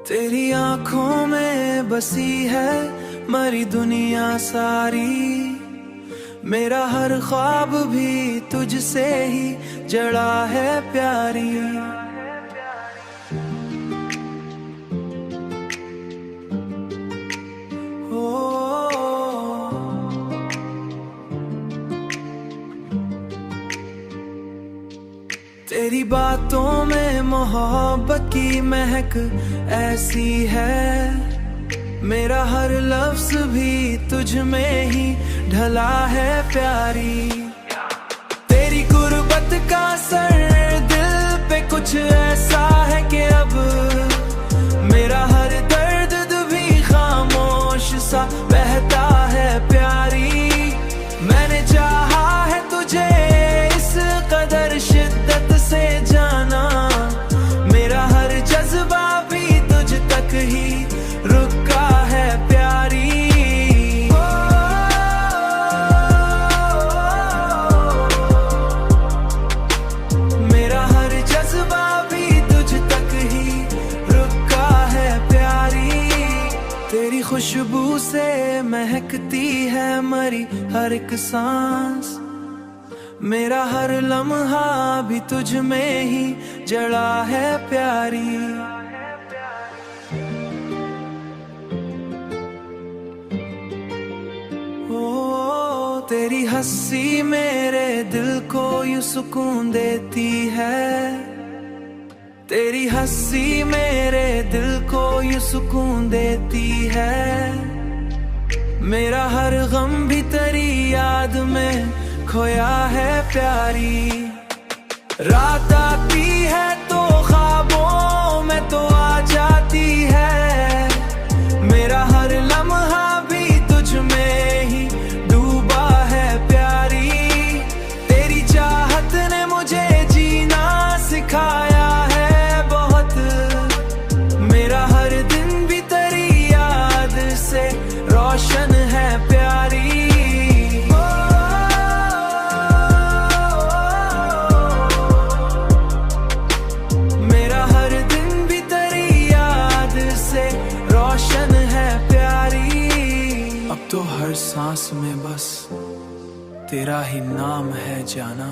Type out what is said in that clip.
तेरी आंखों में बसी है मरी दुनिया सारी, मेरा हर ख्वाब भी तुझसे ही जड़ा है प्यारी। तेरी बातों में मोहब्बत की महक ऐसी है, मेरा हर लफ्ज भी तुझ में ही ढला है प्यारी। तेरी गुर्बत का असर दिल पे कुछ ऐसा है कि अब मेरा हर दर्द भी खामोश सा बहता है प्यारी। मैंने चाहा है तुझे इस कदर शिद्दत से जाना, मेरा हर जज्बा भी तुझ तक ही रुका है प्यारी। मेरा हर जज्बा भी तुझ तक ही रुका है प्यारी। तेरी खुशबू से महकती है मरी हर एक सांस, मेरा हर लम्हा भी तुझ में ही जड़ा है प्यारी। ओ तेरी हंसी मेरे दिल को यूं सुकून देती है, तेरी हंसी मेरे दिल को यूं सुकून देती है। मेरा हर गम भी तेरी याद में खोया है प्यारी। रात आती है तो ख्वाबों में तो आ जाती है, मेरा हर लम्हा भी तुझ में ही डूबा है प्यारी। तेरी चाहत ने मुझे जीना सिखाया है बहुत, मेरा हर दिन भी तेरी याद से रोशन है प्यारी। तो हर सांस में बस तेरा ही नाम है जाना।